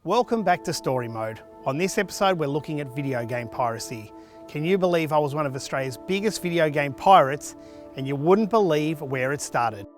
Welcome back to Story Mode. On this episode, we're looking at video game piracy. Can you believe I was one of Australia's biggest video game pirates, and you wouldn't believe where it started?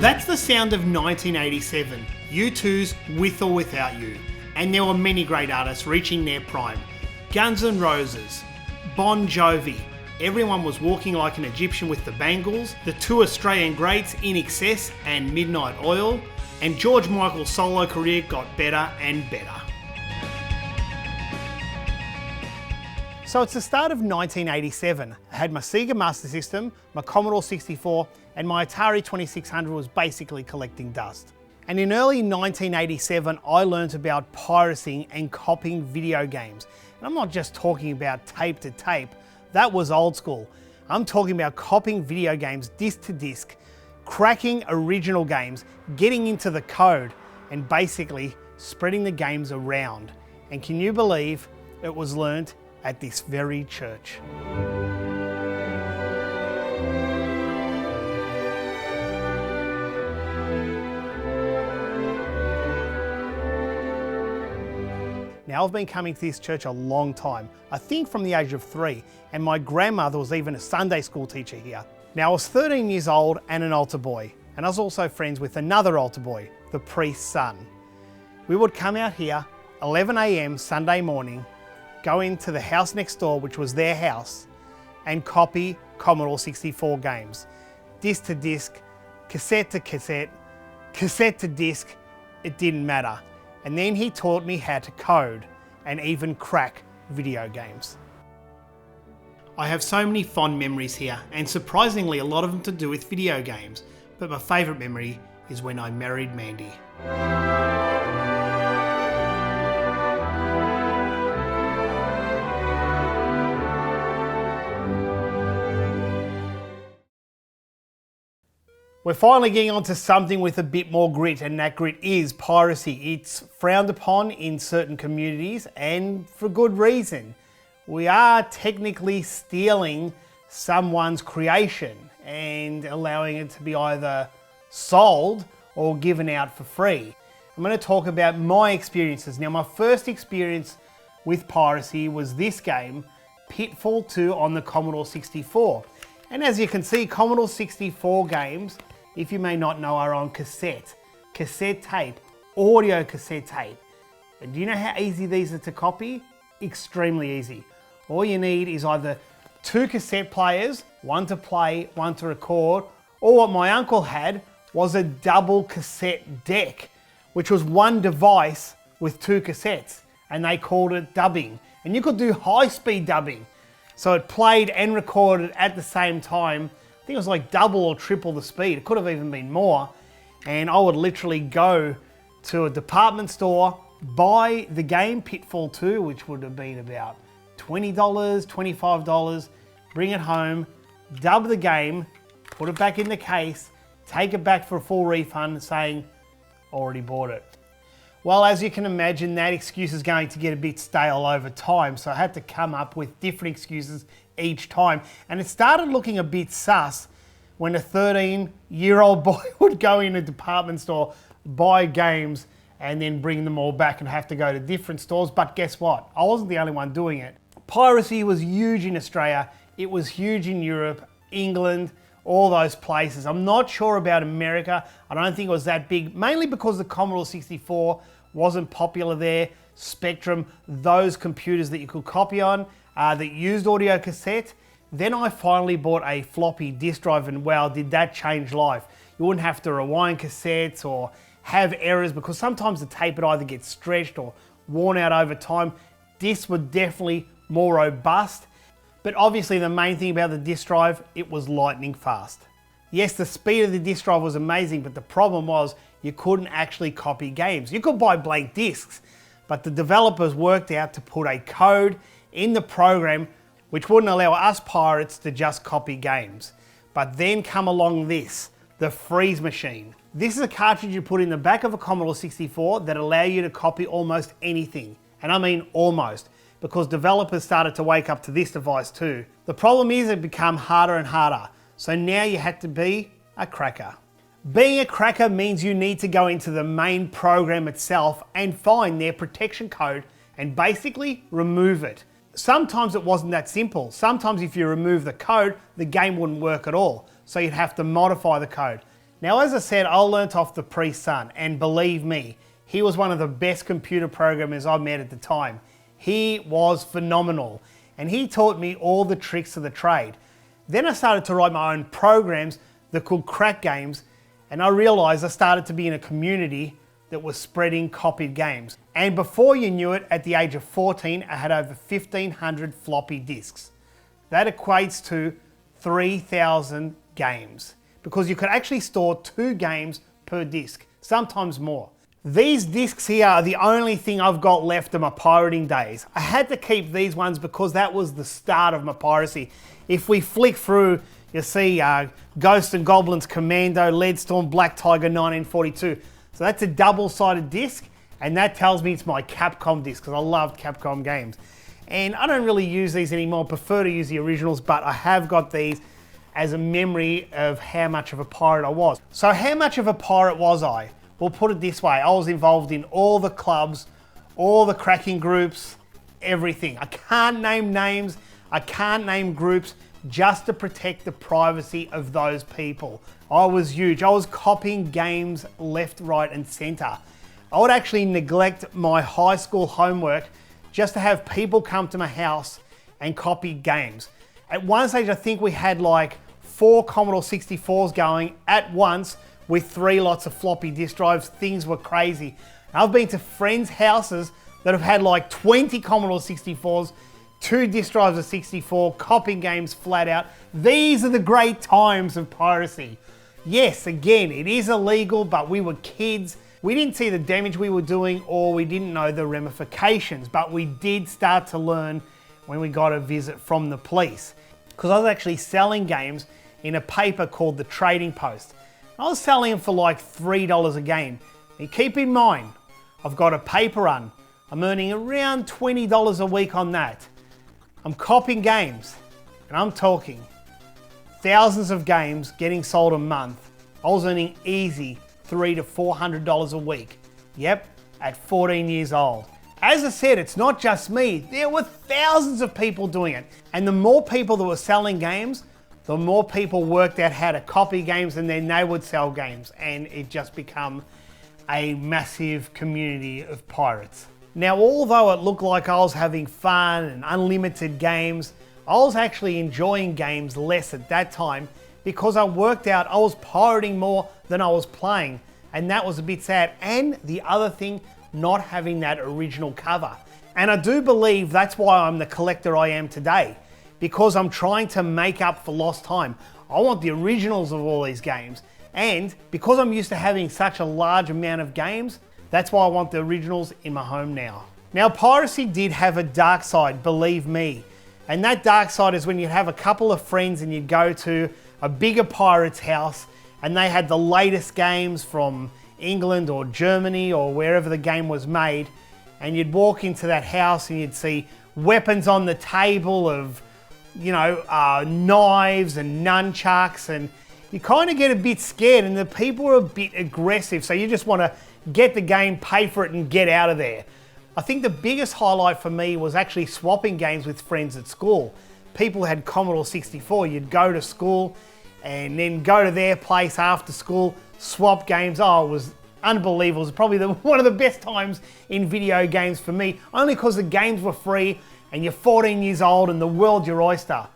That's the sound of 1987, U2's With or Without You. And there were many great artists reaching their prime. Guns N' Roses, Bon Jovi, everyone was walking like an Egyptian with the Bangles, the two Australian greats In Excess and Midnight Oil, and George Michael's solo career got better and better. So it's the start of 1987. I had my Sega Master System, my Commodore 64, and my Atari 2600 was basically collecting dust. And in early 1987, I learned about piracy and copying video games. And I'm not just talking about tape to tape, that was old school. I'm talking about copying video games disc to disc, cracking original games, getting into the code, and basically spreading the games around. And can you believe it was learnt at this very church? Now, I've been coming to this church a long time, I think from the age of 3, and my grandmother was even a Sunday school teacher here. Now, I was 13 years old and an altar boy, and I was also friends with another altar boy, the priest's son. We would come out here 11 AM Sunday morning, go into the house next door, which was their house, and copy Commodore 64 games. Disc to disc, cassette to cassette, cassette to disc, it didn't matter. And then he taught me how to code and even crack video games. I have so many fond memories here, and surprisingly a lot of them to do with video games, but my favourite memory is when I married Mandy. We're finally getting onto something with a bit more grit, and that grit is piracy. It's frowned upon in certain communities, and for good reason. We are technically stealing someone's creation and allowing it to be either sold or given out for free. I'm going to talk about my experiences. Now, my first experience with piracy was this game, Pitfall 2 on the Commodore 64. And as you can see, Commodore 64 games, if you may not know, are on cassette tape, audio cassette tape. And do you know how easy these are to copy? Extremely easy. All you need is either 2 cassette players, one to play, one to record, or what my uncle had was a double cassette deck, which was one device with 2 cassettes, and they called it dubbing. And you could do high-speed dubbing. So it played and recorded at the same time. I think it was like double or triple the speed. It could have even been more. And I would literally go to a department store, buy the game Pitfall 2, which would have been about $20, $25, bring it home, dub the game, put it back in the case, take it back for a full refund saying, already bought it. Well, as you can imagine, that excuse is going to get a bit stale over time, so I had to come up with different excuses each time. And it started looking a bit sus when a 13-year-old boy would go in a department store, buy games, and then bring them all back and have to go to different stores. But guess what? I wasn't the only one doing it. Piracy was huge in Australia. It was huge in Europe, England, all those places. I'm not sure about America. I don't think it was that big, mainly because the Commodore 64 wasn't popular there. Spectrum, those computers that you could copy on, that used audio cassette. Then I finally bought a floppy disk drive, and wow, did that change life. You wouldn't have to rewind cassettes or have errors, because sometimes the tape would either get stretched or worn out over time. Discs were definitely more robust. But obviously the main thing about the disk drive, it was lightning fast. Yes, the speed of the disk drive was amazing, but the problem was you couldn't actually copy games. You could buy blank discs, but the developers worked out to put a code in the program which wouldn't allow us pirates to just copy games. But then come along this, the freeze machine. This is a cartridge you put in the back of a Commodore 64 that allow you to copy almost anything. And I mean almost, because developers started to wake up to this device too. The problem is it became harder and harder. So now you had to be a cracker. Being a cracker means you need to go into the main program itself and find their protection code and basically remove it. Sometimes it wasn't that simple. Sometimes if you remove the code, the game wouldn't work at all. So you'd have to modify the code. Now, as I said, I learnt off the priest's son, and believe me, he was one of the best computer programmers I met at the time. He was phenomenal, and he taught me all the tricks of the trade. Then I started to write my own programs that could crack games, and I realized I started to be in a community that was spreading copied games. And before you knew it, at the age of 14, I had over 1,500 floppy disks. That equates to 3,000 games, because you could actually store 2 games per disk, sometimes more. These discs here are the only thing I've got left of my pirating days. I had to keep these ones because that was the start of my piracy. If we flick through, you'll see Ghosts and Goblins Commando, Leadstorm, Black Tiger 1942. So that's a double-sided disc, and that tells me it's my Capcom disc, because I loved Capcom games. And I don't really use these anymore, I prefer to use the originals, but I have got these as a memory of how much of a pirate I was. So how much of a pirate was I? Well, put it this way, I was involved in all the clubs, all the cracking groups, everything. I can't name names, I can't name groups, just to protect the privacy of those people. I was huge. I was copying games left, right, and center. I would actually neglect my high school homework just to have people come to my house and copy games. At one stage, I think we had like 4 Commodore 64s going at once with 3 lots of floppy disk drives. Things were crazy. I've been to friends' houses that have had like 20 Commodore 64s, 2 disk drives of 64, copying games flat out. These are the great times of piracy. Yes, again, it is illegal, but we were kids. We didn't see the damage we were doing, or we didn't know the ramifications, but we did start to learn when we got a visit from the police. Because I was actually selling games in a paper called the Trading Post. I was selling them for like $3 a game. And keep in mind, I've got a paper run. I'm earning around $20 a week on that. I'm copying games, and I'm talking thousands of games getting sold a month. I was earning easy $300 to $400 a week. Yep, at 14 years old. As I said, it's not just me. There were thousands of people doing it. And the more people that were selling games, the more people worked out how to copy games, and then they would sell games. And it just became a massive community of pirates. Now, although it looked like I was having fun and unlimited games, I was actually enjoying games less at that time because I worked out I was pirating more than I was playing, and that was a bit sad. And the other thing, not having that original cover. And I do believe that's why I'm the collector I am today, because I'm trying to make up for lost time. I want the originals of all these games, and because I'm used to having such a large amount of games, that's why I want the originals in my home now. Now, piracy did have a dark side, believe me. And that dark side is when you'd have a couple of friends and you'd go to a bigger pirate's house and they had the latest games from England or Germany or wherever the game was made, and you'd walk into that house and you'd see weapons on the table of, you know, knives and nunchucks, and you kind of get a bit scared, and the people are a bit aggressive, so you just want to get the game, pay for it, and get out of there. I think the biggest highlight for me was actually swapping games with friends at school. People had Commodore 64, you'd go to school and then go to their place after school, swap games. Oh, it was unbelievable. It was probably one of the best times in video games for me, only because the games were free and you're 14 years old and the world's your oyster.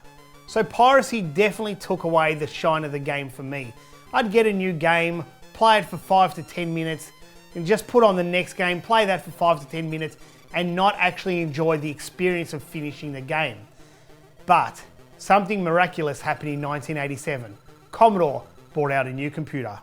So piracy definitely took away the shine of the game for me. I'd get a new game, play it for 5 to 10 minutes, and just put on the next game, play that for 5 to 10 minutes, and not actually enjoy the experience of finishing the game. But something miraculous happened in 1987. Commodore brought out a new computer.